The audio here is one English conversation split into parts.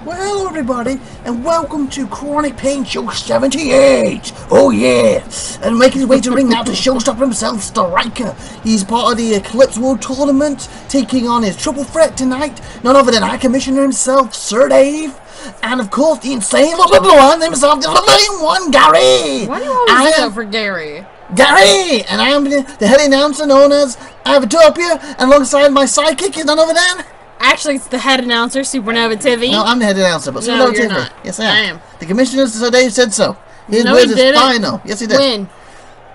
Well, hello everybody, and welcome to Kronic Pain Show 78! Oh yeah! And making his way to ring now to showstopper himself, Striker. He's part of the Eclipse World Tournament, taking on his triple threat tonight. None other than High Commissioner himself, Sir Dave. And of course, the insane little one himself, the living one, Gary! Why do you always go for Gary? Gary! And I am the head announcer known as IVATOPIA, and alongside my sidekick is none other than... Actually, it's the head announcer, SupernovaTiffy. No, I'm the head announcer, but no, SupernovaTiffy. You're not. Yes, I am. The commissioner, Sir Dave, said so. His no, word he is didn't. final. Yes, he did. When?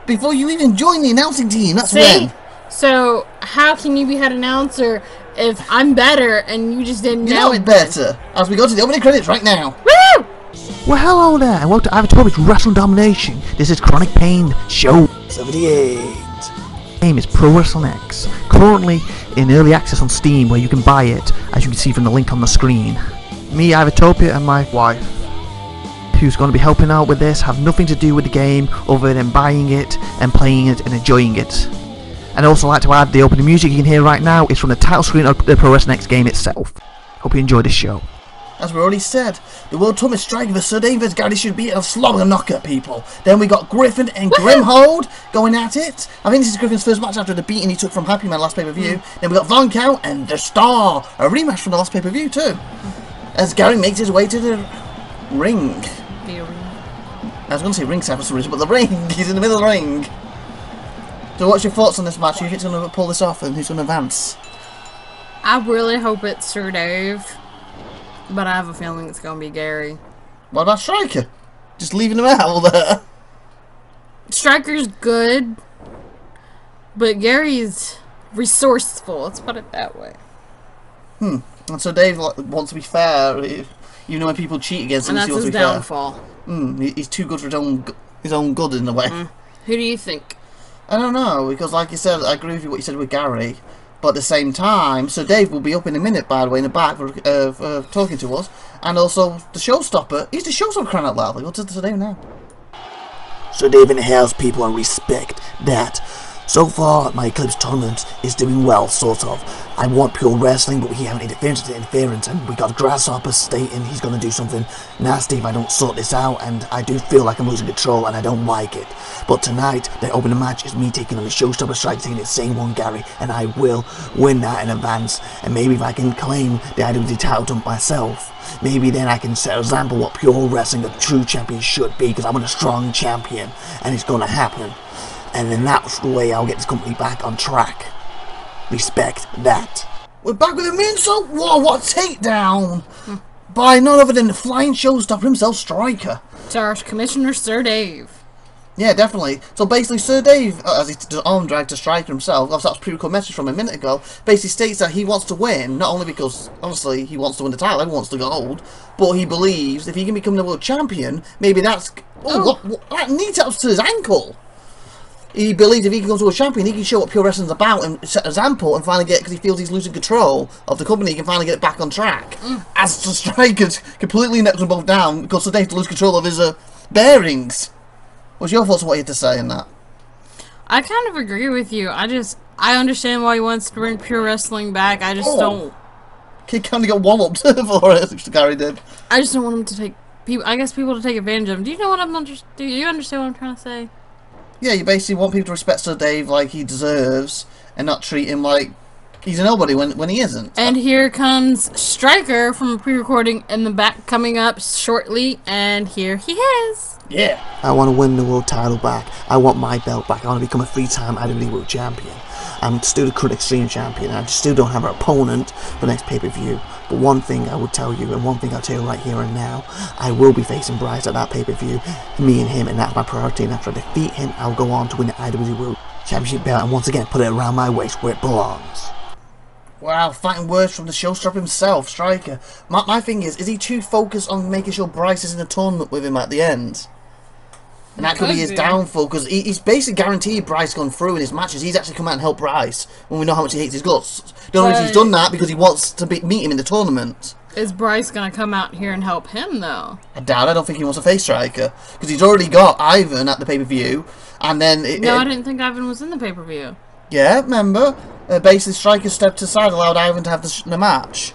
Before you even join the announcing team, that's See? when. So, how can you be head announcer if I'm better and you just didn't You're know not it better. As we go to the opening credits right now. Woo! Well, hello there, and welcome to IVATOPIA'S Wrestling Domination. This is Kronic Pain Show 78. Name is Pro Wrestling X, currently in early access on Steam, where you can buy it, as you can see from the link on the screen. Me, IVATOPIA, and my wife, who's going to be helping out with this, have nothing to do with the game other than buying it and playing it and enjoying it. And I'd also like to add, the opening music you can hear right now is from the title screen of the Pro Wrestling X game itself. Hope you enjoy this show. As we already said, the World Tournament Striker vs Sir Dave vs Gary should be a slobber knocker, people. Then we got Griffin and Grimhold going at it. I think this is Griffin's first match after the beating he took from Happy Man last pay-per-view. Then we got Von Cow and The Star, a rematch from the last pay-per-view too. As Gary makes his way to the ring. I was going to say ringside for some reason, but the ring. He's in the middle of the ring. So what's your thoughts on this match? Who you think's going to pull this off and who's going to advance? I really hope it's Sir Dave, but I have a feeling it's going to be Gary. What about Striker? Just leaving him out there. Striker's good, but Gary's resourceful. Let's put it that way. And so Dave wants to be fair, even when people cheat against him, And he that's wants to his be downfall. fair. He's too good for his own good in a way. Who do you think? I don't know, because like you said, I agree with you what you said with Gary, but at the same time, Sir Dave will be up in a minute, by the way, in the back for talking to us, and also the showstopper. He's the showstopper, crying out loud. What's Sir Dave now? Sir Dave and Hell's people, and respect that. So far, my Eclipse tournament is doing well, sort of. I want pure wrestling, but we haven't interference, and we got Grasshopper stating he's going to do something nasty if I don't sort this out, and I do feel like I'm losing control, and I don't like it. But tonight, the opening match is me taking on the showstopper strike, taking the same one, Gary, and I will win that in advance. And maybe if I can claim the IWD title to myself, maybe then I can set an example what pure wrestling, a true champion should be, because I'm a strong champion, and it's going to happen. And then that's the way I'll get this company back on track. Respect that. We're back with a moonsault. Whoa, what a takedown! By none other than the flying showstopper himself, Striker. It's our Commissioner, Sir Dave. Yeah, definitely. So basically, Sir Dave, as he does arm drag to Striker himself, that was a pre-recorded message from a minute ago, basically states that he wants to win, not only because, obviously, he wants to win the title, everyone wants the gold, but he believes if he can become the world champion, maybe that's... that knee taps to his ankle! He believes if he can go to a champion, he can show what pure wrestling's about and set an example and finally get, because he feels he's losing control of the company, he can finally get it back on track. As the Strikers completely knocks them both down because Sir Dave to lose control of his bearings. What's your thoughts on what you had to say in that? I kind of agree with you. I understand why he wants to bring pure wrestling back. I just don't. He kind of got walloped for it, which Gary did. I just don't want him to take people. I guess people to take advantage of him. Do you know what do you understand what I'm trying to say? Yeah, you basically want people to respect Sir Dave like he deserves and not treat him like he's a nobody when he isn't. And here comes Striker from a pre-recording in the back coming up shortly, and here he is. Yeah. I want to win the world title back. I want my belt back. I want to become a 3-time IWD world champion. I'm still the current Extreme champion. I still don't have an opponent for the next pay-per-view. But one thing I would tell you, and one thing I'll tell you right here and now, I will be facing Bryce at that pay-per-view, me and him, and that's my priority. And after I defeat him, I'll go on to win the IWD World Championship belt, and once again, put it around my waist where it belongs. Wow, fighting words from the showstopper himself, Striker. My thing is he too focused on making sure Bryce is in the tournament with him at the end? And that could be his downfall, because he's basically guaranteed Bryce going through in his matches. He's actually come out and helped Bryce when we know how much he hates his guts. The only reason he's done that because he wants to meet him in the tournament. Is Bryce going to come out here and help him, though? I doubt it. I don't think he wants a face Striker, because he's already got Ivan at the pay-per-view, and then... No, I didn't think Ivan was in the pay-per-view. Yeah, remember? Basically, Striker stepped aside, allowed Ivan to have the match.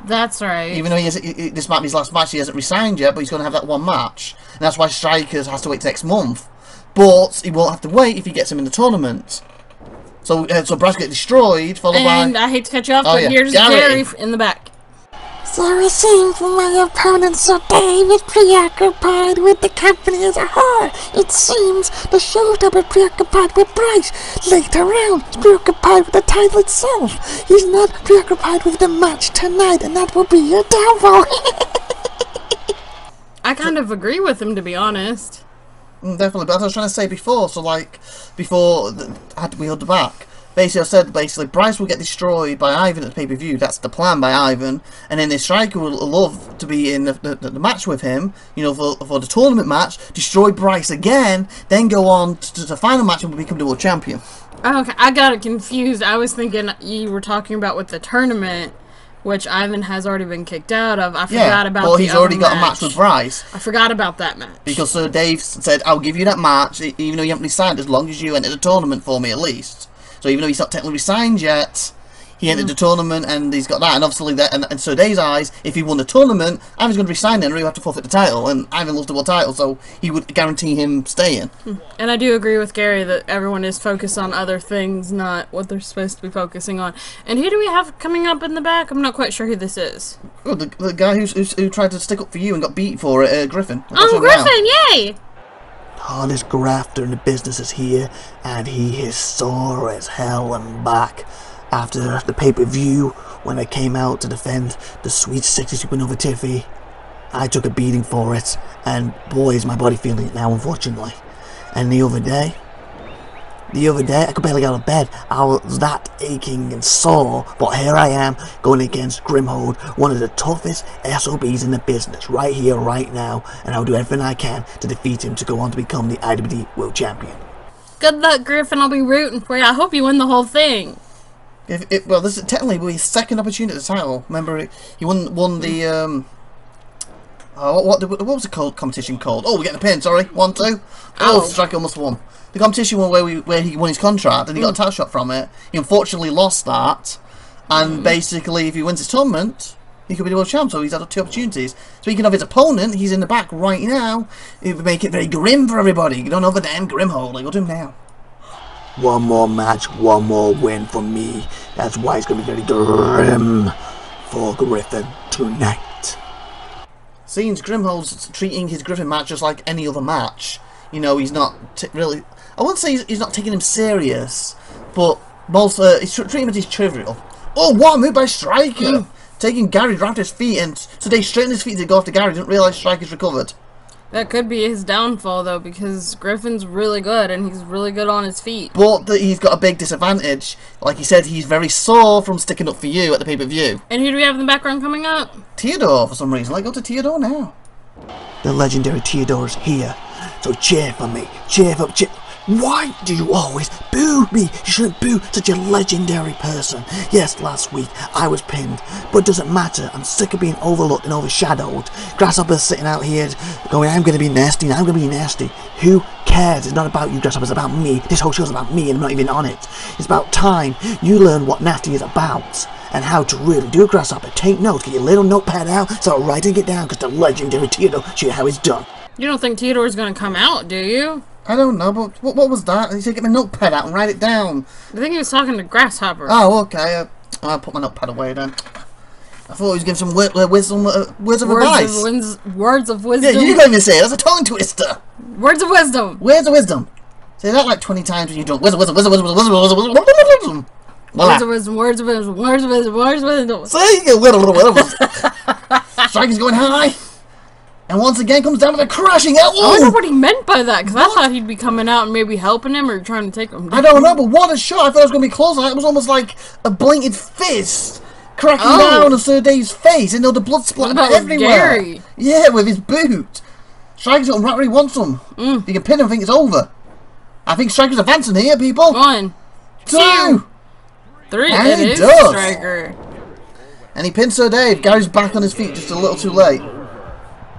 That's right. Even though this might be his last match, he hasn't resigned yet, but he's going to have that one match. And that's why Strikers has to wait next month. But he won't have to wait if he gets him in the tournament. So Bryce get destroyed, followed by... And I hate to cut you off, but here's Gary in the back. So it seems my opponent Sir Dave is preoccupied with the company as a whole. It seems the showstopper is preoccupied with Bryce. Later on, he's preoccupied with the title itself. He's not preoccupied with the match tonight, and that will be your downfall. I kind of agree with him, to be honest. Definitely, but as I was trying to say before, so like, before we held the back, basically I said, Bryce will get destroyed by Ivan at the pay-per-view, that's the plan by Ivan, and then the Striker will love to be in the match with him, you know, for the tournament match, destroy Bryce again, then go on to the final match and become the world champion. Okay, I got it confused. I was thinking you were talking about with the tournament, which Ivan has already been kicked out of. I forgot about the he's already got a match with Bryce. I forgot about that match. Because Sir Dave said, I'll give you that match, even though you haven't resigned, as long as you enter the tournament for me, at least. So even though he's not technically resigned yet, he entered the tournament, and he's got that. And obviously, and Sir Dave's eyes, if he won the tournament, Ivan's going to resign then, or he'll have to forfeit the title. And Ivan loves the world title, so he would guarantee him staying. And I do agree with Gary that everyone is focused on other things, not what they're supposed to be focusing on. And who do we have coming up in the back? I'm not quite sure who this is. Oh, the guy who tried to stick up for you and got beat for it, Griffin. Oh, Griffin, yay! Hardest grafter in the business is here, and he is sore as hell and back. After the pay-per-view, when I came out to defend the Sweet 60 SupernovaTiffy, I took a beating for it, and boy is my body feeling it now, unfortunately. And the other day, I could barely get out of bed. I was that aching and sore, but here I am, going against Grimhold, one of the toughest SOBs in the business, right here, right now, and I'll do everything I can to defeat him to go on to become the IWD World Champion. Good luck, Griffin. I'll be rooting for you. I hope you win the whole thing. Well, this is technically his second opportunity at the title. Remember, he won the what was the competition called? Oh, we're getting a pin. Sorry, 1, 2. Oh, Striker almost won. The competition one where he won his contract and he got a title shot from it. He unfortunately lost that, and basically, if he wins his tournament, he could be the world champ. So he's had 2 opportunities. Speaking of his opponent, he's in the back right now. It would make it very grim for everybody. Get on over damn Grimhold. Like, go to him now. One more match, one more win for me. That's why it's going to be very grim for Griffin tonight. Seems Grimhold's treating his Griffin match just like any other match. You know, he's not really... I wouldn't say he's not taking him serious, but he's treating him as trivial. Oh, what a move by Striker! Taking Gary right to his feet, and so they straightened his feet to go after Gary. Didn't realise Striker's recovered. That could be his downfall, though, because Griffin's really good, and he's really good on his feet. But he's got a big disadvantage. Like he said, he's very sore from sticking up for you at the pay-per-view. And who do we have in the background coming up? Theodore, for some reason. Like, go to Theodore now. The legendary Theodore is here. So cheer for me. Cheer for... Why do you always boo me? You shouldn't boo such a legendary person. Yes, last week I was pinned, but it doesn't matter. I'm sick of being overlooked and overshadowed. Grasshopper's sitting out here going, I'm going to be nasty, and I'm going to be nasty. Who cares? It's not about you, Grasshopper. It's about me. This whole show's about me, and I'm not even on it. It's about time you learn what nasty is about and how to really do it, Grasshopper. Take notes. Get your little notepad out, start writing it down, because the legendary Theodore show you how it's done. You don't think Theodore's going to come out, do you? I don't know, but what was that? He said get my notepad out and write it down. I think he was talking to Grasshopper. Oh, okay. I'll put my notepad away then. I thought he was giving some words of advice. Words of wisdom. Yeah, you can't even say it. That's a tongue twister. Words of wisdom. Words of wisdom. Say that like 20 times when you're drunk. Wisdom. Words of wisdom. Words of wisdom. See? Striker's going high. And once again comes down to the crashing out. I wonder what he meant by that, because I thought he'd be coming out and maybe helping him or trying to take him down. I don't know, but what a shot. I thought it was going to be close. It was almost like a blinking fist cracking down on Sir Dave's face, and the blood splattered everywhere. Gary? Yeah, with his boot. Striker's got him right where he wants him. If you can pin him, I think it's over. I think Striker's advancing here, people. 1, 2, 3. And it he is does. Striker. And he pins Sir Dave. Gary's back on his feet just a little too late.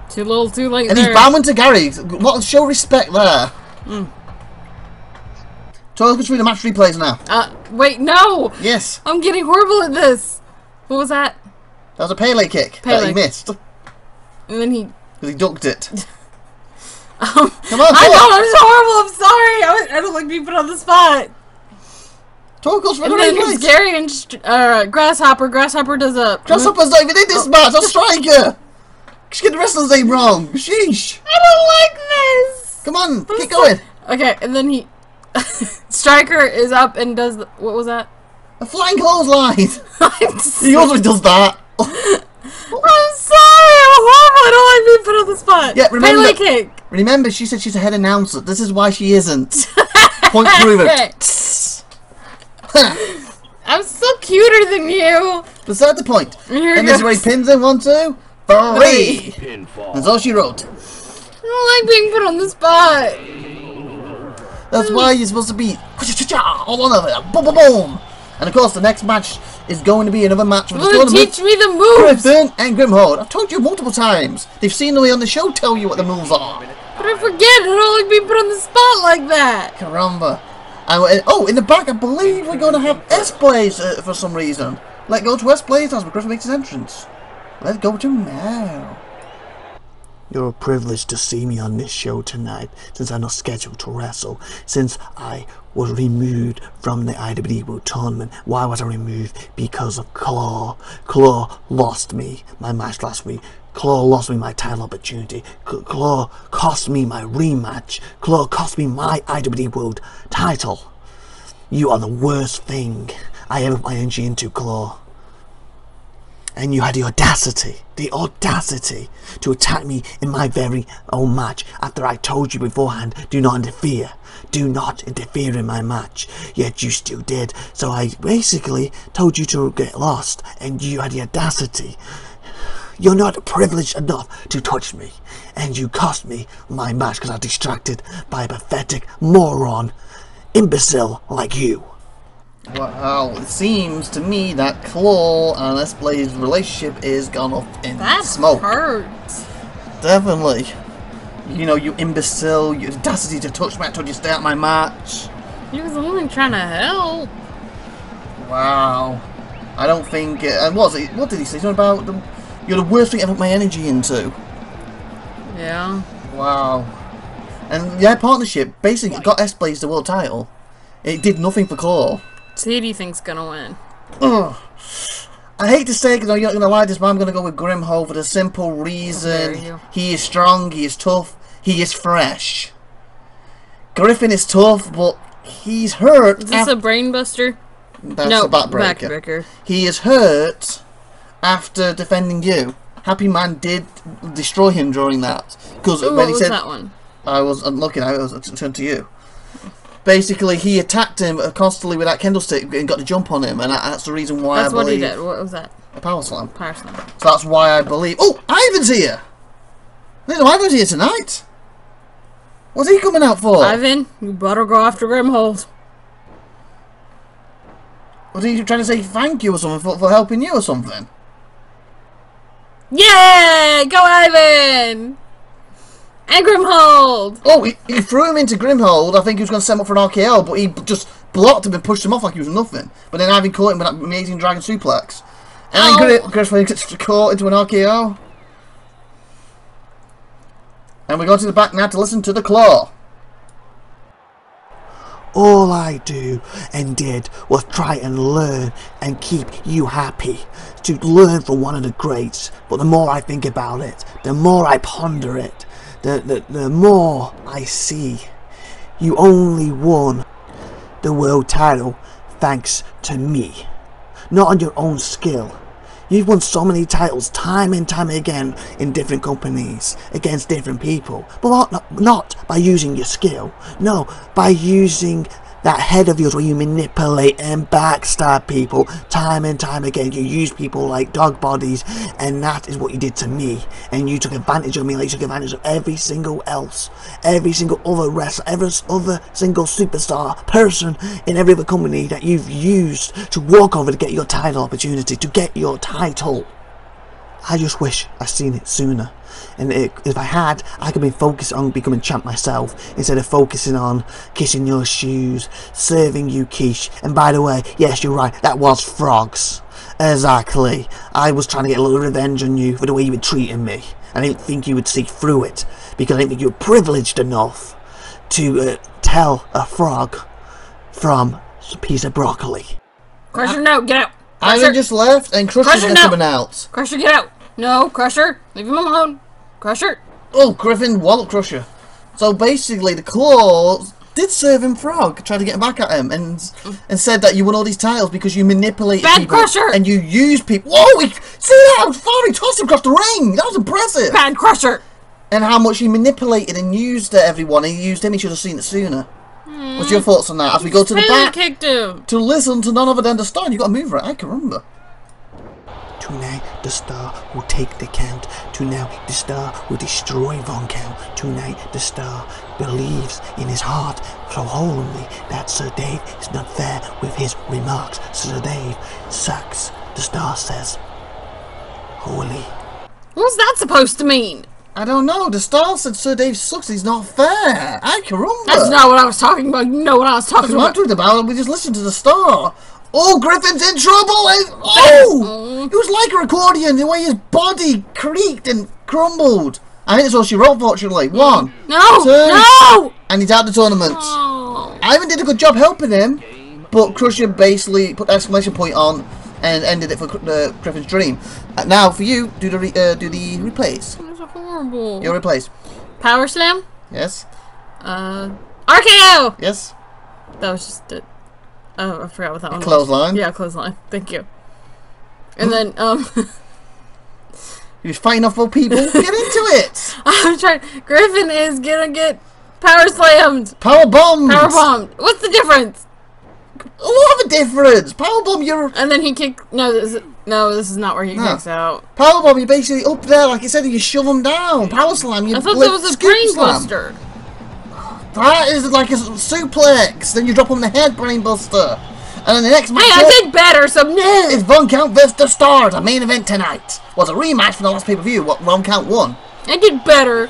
Too little, too late. And he's bowing to Gary. What show respect there. So let's go through the match replays now. Wait, no! Yes. I'm getting horrible at this. What was that? That was a Pele kick that he missed. And then he... Because he ducked it. Come on, I know, I'm horrible, I'm sorry. I don't like being put on the spot. Tokos for and then there's Gary and Grasshopper. Grasshopper does a... Grasshopper's not even in this match, a striker! Just get the wrestler's name wrong. Sheesh. I don't like this. Come on, keep going. Okay, and then he... Striker is up and does... What was that? A flying clothesline. He usually does that. I'm sorry, I'm horrible. I don't like being put on the spot. Yeah, remember... Pele kick. Remember, she said she's a head announcer. This is why she isn't. Point through it. I'm still cuter than you. Beside the point. And this is where he pins in 1, 2, 3. That's all she wrote. I don't like being put on the spot. That's why you're supposed to be all on it. Boom, boom, boom. And of course, the next match is going to be another match for the tournament. Teach me the moves. Griffin and Grimhold. I've told you multiple times. They've seen me on the show tell you what the moves are. But I forget. I don't like being put on the spot like that. Caramba. And, oh, in the back, I believe we're going to have S-Blaze for some reason. Let's go to S-Blaze as Griffin makes his entrance. Let's go to now. You're a privilege to see me on this show tonight, since I'm not scheduled to wrestle, since I was removed from the IWD World Tournament. Why was I removed? Because of Claw. Claw lost me my match last week. Claw lost me my title opportunity. Claw cost me my rematch. Claw cost me my IWD World title. You are the worst thing I ever put my energy into, Claw. And you had the audacity to attack me in my very own match after I told you beforehand, do not interfere. Do not interfere in my match. Yet you still did. So I basically told you to get lost, and you had the audacity. You're not privileged enough to touch me, and you cost me my match because I was distracted by a pathetic moron, imbecile like you. Well, it seems to me that Claw and S-Blaze's relationship is gone up in smoke. That hurts. Definitely. You know, you imbecile, your audacity to touch me, I told you to stay out my match. He was only trying to help. Wow. I don't think... what did he say? Something about... You're the worst thing I put my energy into. Yeah. Wow. And their partnership basically got S-Blaze the world title. It did nothing for Claw. So who do you think's gonna win? Ugh. I hate to say it because you're not going to like this, but I'm going to go with Grimhold for the simple reason he is strong, he is tough, he is fresh. Griffin is tough, but he's hurt. Is this a brain buster? That's a backbreaker. He is hurt after defending you. Happy Man did destroy him during that. Because when he said that one? I was looking, I was turned to you. Basically, he attacked him constantly with that candlestick and got the jump on him, and that's the reason why I believe... That's what he did. What was that? A power slam. Power slam. So that's why I believe... Oh, Ivan's here! I didn't know Ivan was here tonight. What's he coming out for? Ivan, you better go after Grimhold. Was he trying to say thank you or something for helping you or something? Yeah! Go Ivan! And Grimhold! Oh, he threw him into Grimhold. I think he was going to set him up for an RKO, but he just blocked him and pushed him off like he was nothing. But then Ivan caught him with that amazing dragon suplex. And then Griffin gets caught into an RKO. And we go to the back now to listen to the Claw. All I do and did was try and learn and keep you happy. To learn from one of the greats. But the more I think about it, the more I ponder it, the more I see. You only won the world title thanks to me. Not on your own skill. You've won so many titles time and time again in different companies against different people. But not by using your skill. No, by using that head of yours where you manipulate and backstab people time and time again. You use people like dog bodies, and that is what you did to me. And you took advantage of me like you took advantage of every single other wrestler, every other single superstar person in every other company that you've used to walk over to get your title opportunity, to get your title. I just wish I'd seen it sooner. And if I had, I could have been focused on becoming champ myself, instead of focusing on kissing your shoes, serving you quiche. And by the way, yes, you're right, that was frogs. Exactly. I was trying to get a little revenge on you for the way you were treating me. I didn't think you would see through it, because I didn't think you were privileged enough to tell a frog from a piece of broccoli. Crusher, no, get out. Ivan just left, and Crusher's Crusher, coming out. Crusher, get out. No, Crusher, leave him alone. Crusher. Oh, Griffin wallop Crusher. So basically, the claws did serve him frog, tried to get back at him, and said that you won all these titles because you manipulated Bad people. Crusher! And you used people. Whoa, see how far he tossed him across the ring? That was impressive. Bad Crusher. And how much he manipulated and used everyone. He used him, he should have seen it sooner. What's your thoughts on that? As we go to the back Kicked him. to listen to none other than the Star. You got to move right, I can remember. Tonight, the Star will take the count. Tonight, the Star will destroy Von Count. Tonight, the Star believes in his heart so wholly that Sir Dave is not fair with his remarks. Sir Dave sucks, the Star says. Holy. What's that supposed to mean? I don't know. The Star said Sir Dave sucks. He's not fair. I can remember. That's not what I was talking about. You know what I was talking That's what I'm about. talking about. We just listened to the Star. Oh, Griffin's in trouble! Oh! It was like a accordion, the way his body creaked and crumbled. I think that's all she wrote, fortunately. 1, No! 2, No! and he's out of the tournament. Oh. Ivan did a good job helping him, but Crusher basically put the exclamation point on and ended it for Griffin's dream. Now, for you, do the replays. That's horrible. Your replays. Power Slam? Yes? RKO! Yes? That was just it. Oh, I forgot what that one was. Clothesline? Yeah, clothesline. Thank you. And then, He was fighting off all people. Get into it! I'm trying. Griffin is gonna get power slammed. Power bombed! Power bombed. What's the difference? A lot of a difference! Power bomb, you're... And then he kicked. No, this is not where he kicks out. Power bomb, you're basically up there, like you said, you shove them down. Power slam, you I thought that was a brain buster. That is like a suplex. Then you drop on the head, brain buster. And then the next match Hey, I did better, so no. is Von Count vs. The Star. The main event tonight was a rematch from the last pay-per-view. What Von Count won. I did better.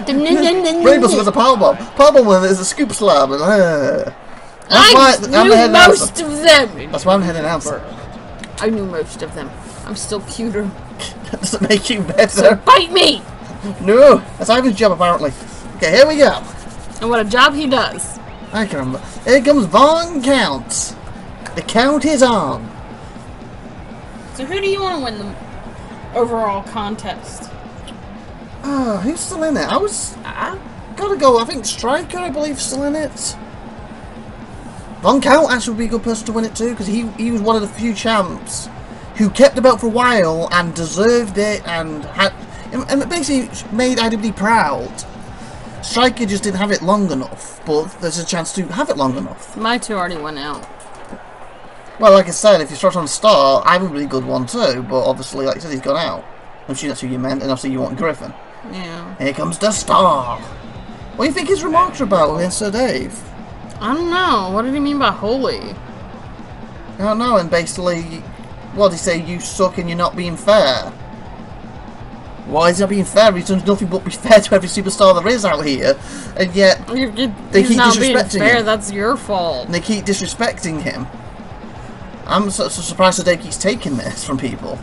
Brain buster was a power bomb. Power bomb is a scoop slam. And, I knew most of them. That's why I'm head announcer. I knew most of them. I'm still cuter. That doesn't make you better. So bite me. No, that's Ivan's job apparently. Okay, here we go. And what a job he does. I can remember. Here comes Von Count. The count is on. So who do you want to win the overall contest? Who's still in it? I gotta go. I think Striker, I believe, still in it. Von Count actually would be a good person to win it too, because he was one of the few champs who kept the belt for a while and deserved it and basically made IWD proud. Striker just didn't have it long enough, but there's a chance to have it long enough. My two already went out. Well, like I said, if you start on Star, I would be a good one too, but obviously, like I said, he's gone out. I'm sure that's who you meant, and obviously you want Griffin. Yeah. Here comes the Star. What do you think his remarks are about against Sir Dave? I don't know. What did he mean by holy? I don't know, and basically, what did he say? You suck and you're not being fair. Why is he not being fair? He's done nothing but be fair to every superstar there is out here, and yet they keep disrespecting him. That's your fault. And they keep disrespecting him. I'm so surprised that Dave keeps taking this from people.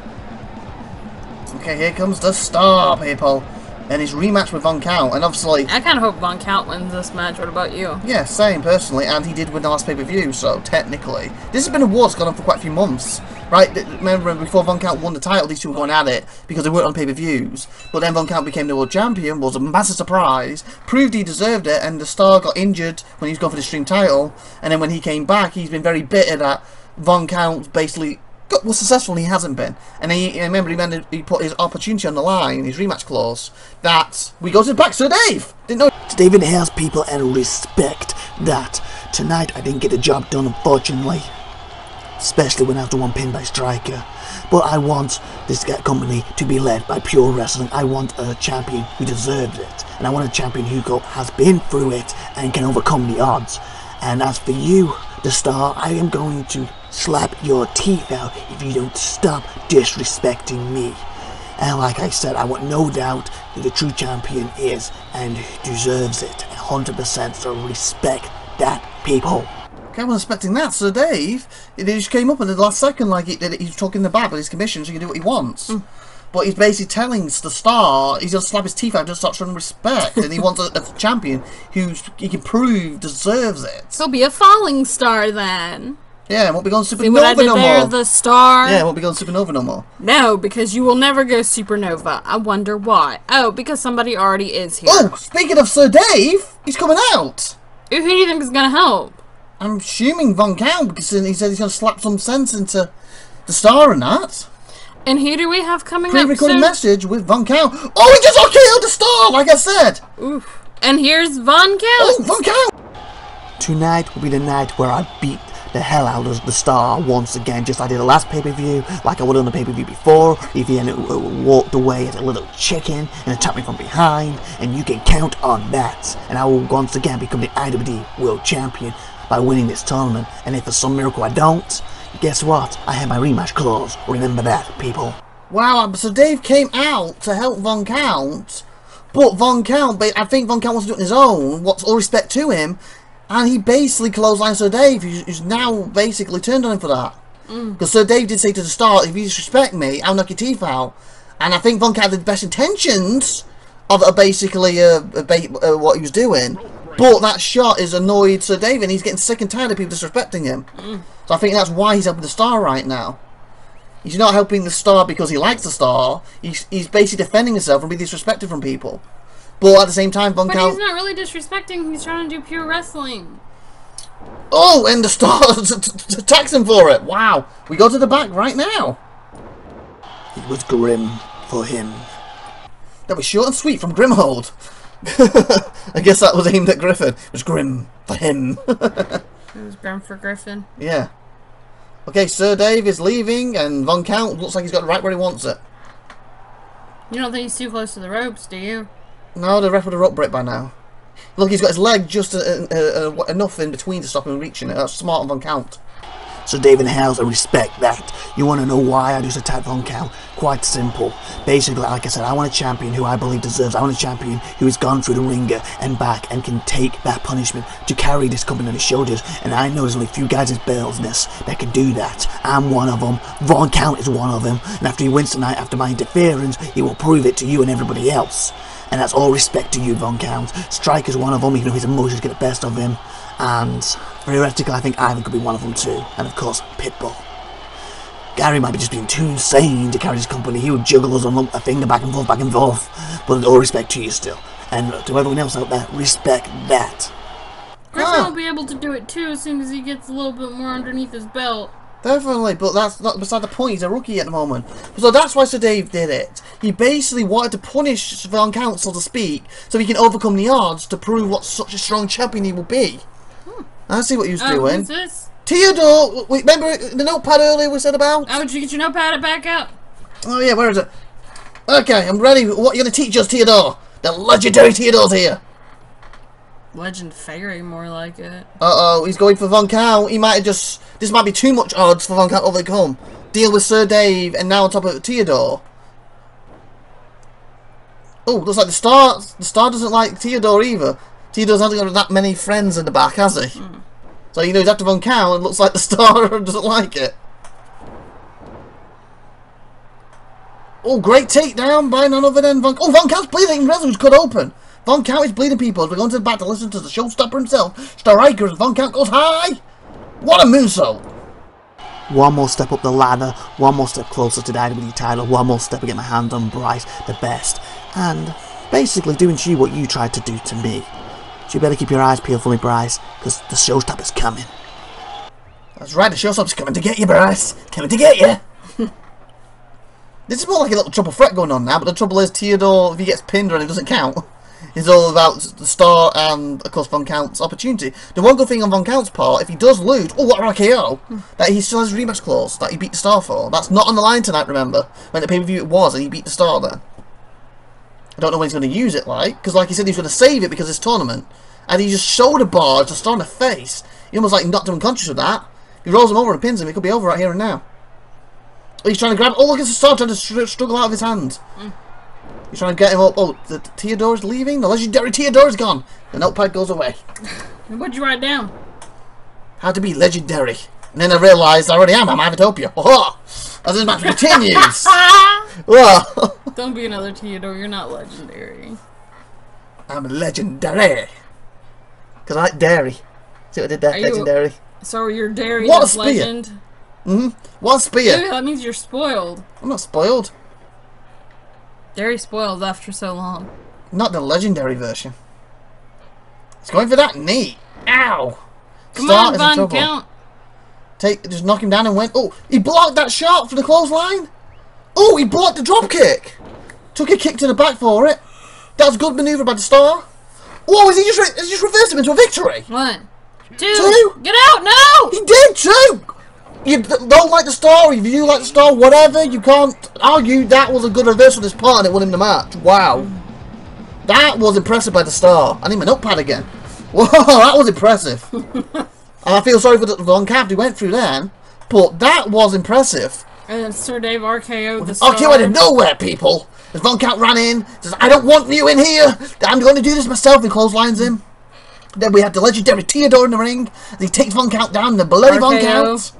Okay, here comes the Star, people. And his rematch with Von Count, and obviously... I kind of hope Von Count wins this match. What about you? Yeah, same, personally, and he did win the last pay-per-view, so technically... This has been a war that's gone on for quite a few months, right? Remember, before Von Count won the title, these two were going at it, because they weren't on pay-per-views. But then Von Count became the world champion, was a massive surprise, proved he deserved it, and the Star got injured when he was going for the Extreme title, and then when he came back, he's been very bitter that Von Count basically... was successful and he hasn't been. And remember he put his opportunity on the line, his rematch clause, that we go to the back. Sir Dave! Didn't know. David has people and respect that. Tonight I didn't get the job done, unfortunately. Especially when I was the one pinned by Striker. But I want this company to be led by pure wrestling. I want a champion who deserves it. And I want a champion who has been through it and can overcome the odds. And as for you, the Star, I am going to slap your teeth out if you don't stop disrespecting me. And like I said, I want no doubt that the true champion is and deserves it 100%, so respect that, people. I wasn't expecting that, Sir Dave. It just came up in the last second like he's talking the bad with his commission, so he can do what he wants. But he's basically telling the star he's going to slap his teeth out and just start showing respect. And he wants a champion who he can prove deserves it. He'll be a falling star then. Yeah, won't be going supernova See what I did no there, more. the star? Yeah, won't be going supernova no more. No, because you will never go supernova. I wonder why. Oh, because somebody already is here. Oh, speaking of Sir Dave, he's coming out. Who do you think is going to help? I'm assuming Von Count, because he said he's going to slap some sense into the star and that. And who do we have coming up Pre-recorded soon? message with Von Count. Oh, he just killed the star, like I said. Oof. And here's Von Count. Oh, Von Count. Tonight will be the night where I beat the hell out of the star once again, just like I did the last pay-per-view, like I would on the pay-per-view before. If he had walked away as a little chicken and attacked me from behind, and you can count on that. And I will once again become the IWD World Champion by winning this tournament. And if for some miracle I don't, guess what? I have my rematch clause. Remember that, people. Wow, so Dave came out to help Von Count, but Von Count, I think Von Count wants to do it on his own, what's all respect to him, and he basically clotheslined Sir Dave, who's now basically turned on him for that. Because Sir Dave did say to the start, if you disrespect me, I'll knock your teeth out. And I think Von Count had the best intentions of basically what he was doing. But that shot has annoyed Sir Dave, and he's getting sick and tired of people disrespecting him. So I think that's why he's helping the star right now. He's not helping the star because he likes the star. He's basically defending himself from being disrespected from people. But at the same time, Von Count... But he's not really disrespecting, he's trying to do pure wrestling. Oh, and the star attacks him for it. Wow. We go to the back right now. It was grim for him. That was short and sweet from Grimhold. I guess that was aimed at Griffin. It was grim for him. It was grim for Griffin. Yeah. Okay, Sir Dave is leaving, and Von Count looks like he's got it right where he wants it. You don't think he's too close to the ropes, do you? No, the ref would have rope break by now. Look, he's got his leg just enough in between to stop him reaching it. That's smart on Von Count. So David House, I respect that. You want to know why I just attacked Von Count? Quite simple. Basically, like I said, I want a champion who I believe deserves. I want a champion who has gone through the ringer and back and can take that punishment to carry this company on his shoulders. And I know there's only a few guys in business that can do that. I'm one of them. Von Count is one of them. And after he wins tonight, after my interference, he will prove it to you and everybody else. And that's all respect to you, Von Count. Strike is one of them, even though his emotions get the best of him. And theoretically, I think Ivan could be one of them too. And of course, Pitbull. Gary might be just being too insane to carry this company. He would juggle us on a finger back and forth, back and forth. But all respect to you still. And to everyone else out there, respect that. Griffin will be able to do it too as soon as he gets a little bit more underneath his belt. Definitely, but that's not beside the point. He's a rookie at the moment. So that's why Sir Dave did it. He basically wanted to punish Von Count, so to speak, so he can overcome the odds to prove what such a strong champion he will be. I see what he was doing. Who's this? Theodore! Wait, remember the notepad earlier we said about? Oh, did you get your notepad back out? Oh yeah, where is it? Okay, I'm ready. What are you going to teach us, Theodore? The legendary Theodore's here. Legend Fairy, more like it. Uh-oh, he's going for Von Count. He might have just... This might be too much odds for Von Count to overcome. Deal with Sir Dave, and now on top of it, Theodore. Oh, looks like the Star doesn't like Theodore either. Theodore hasn't got that many friends in the back, has he? So, you know, he's after Von Count, and it looks like the Star doesn't like it. Oh, great takedown by none other than Von... Oh, Von Count's bleeding. Wrestling's cut open. Von Count is bleeding people as we're going to the back to listen to the showstopper himself. Striker as Von Count goes high. What a moonsault. One more step up the ladder, one more step closer to the IWD title, one more step to get my hand on Bryce, the best. And basically doing to you what you tried to do to me. So you better keep your eyes peeled for me, Bryce, because the showstopper's coming. That's right, the showstopper's coming to get you, Bryce. Coming to get you. This is more like a little triple threat going on now, but the trouble is Theodore, if he gets pinned or it doesn't count, it's all about the Star and, of course, Von Count's opportunity. The one good thing on Von Count's part, if he does lose, oh, what a RKO, that he still has a rematch clause that he beat the Star for. That's not on the line tonight, remember, when the pay-per-view it was, and he beat the Star then. I don't know when he's going to use it, like, because like he said, he's going to save it because it's tournament, and he just shoulder barged the Star in the face. He almost, like, knocked him unconscious with that. He rolls him over and pins him. It could be over right here and now. He's trying to grab... Oh, look at the Star trying to struggle out of his hand. He's trying to get him up. Oh, the Theodore's leaving? The legendary Theodore's gone. The notepad goes away. What'd you write down? how to be legendary. And then I realised I already am. I'm IVATOPIA. Oh, as this match continues. Whoa. Don't be another Theodore. You're not legendary. I'm legendary. Because I like dairy. See what I did there? Legendary. So you're dairy What a as spear. legend? One spear. Ew, that means you're spoiled. I'm not spoiled. Dairy spoils after so long. Not the legendary version. It's going for that knee. Ow. Come Start on, is in Von trouble. Count. Just knock him down and went. Oh, he blocked that shot for the clothesline. Oh, he blocked the drop kick. Took a kick to the back for it. That was good manoeuvre by the Star. Oh, has he just reversed him into a victory? 1, 2. Two. Get out! No! He did too. You don't like the Star, if you like the Star, whatever, you can't argue that was a good reversal of this part and it won him the match. Wow. That was impressive by the Star. I need my notepad again. Whoa, that was impressive. And I feel sorry for the Von Cap who went through then, but that was impressive. And then Sir Dave RKO'd the Star. RKO out of nowhere, people. As Von Cap ran in, says, I don't want you in here. I'm going to do this myself, and clotheslines him. Then we have the legendary Theodore in the ring. As he takes Von Count down, the bloody Von Count.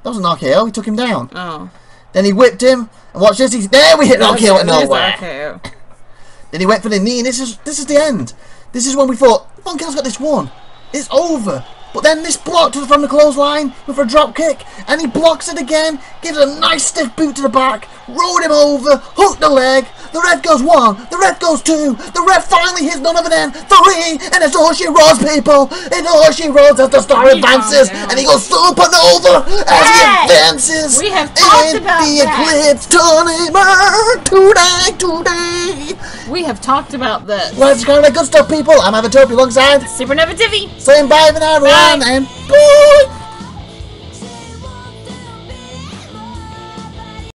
That was an RKO, he took him down. Oh. Then he whipped him, and watch this, there we hit an RKO out of nowhere. RKO. Then he went for the knee, and this is the end. This is when we thought, Von Count's got this one. It's over. But then this blocked from the clothesline with a drop kick, and he blocks it again, gives it a nice stiff boot to the back, rolled him over, hooked the leg. The ref goes 1, the ref goes 2, the ref finally hits none of it in 3, and it's all she rolls, people. It's all she rolls as the Star advances, and he goes supernova as he advances We have talked in about the that. Eclipse tournament today. We have talked about this. Well, it's kind of good stuff, people. I'm IVATOPIA alongside SupernovaTiffy. saying bye for now, everyone, and bye!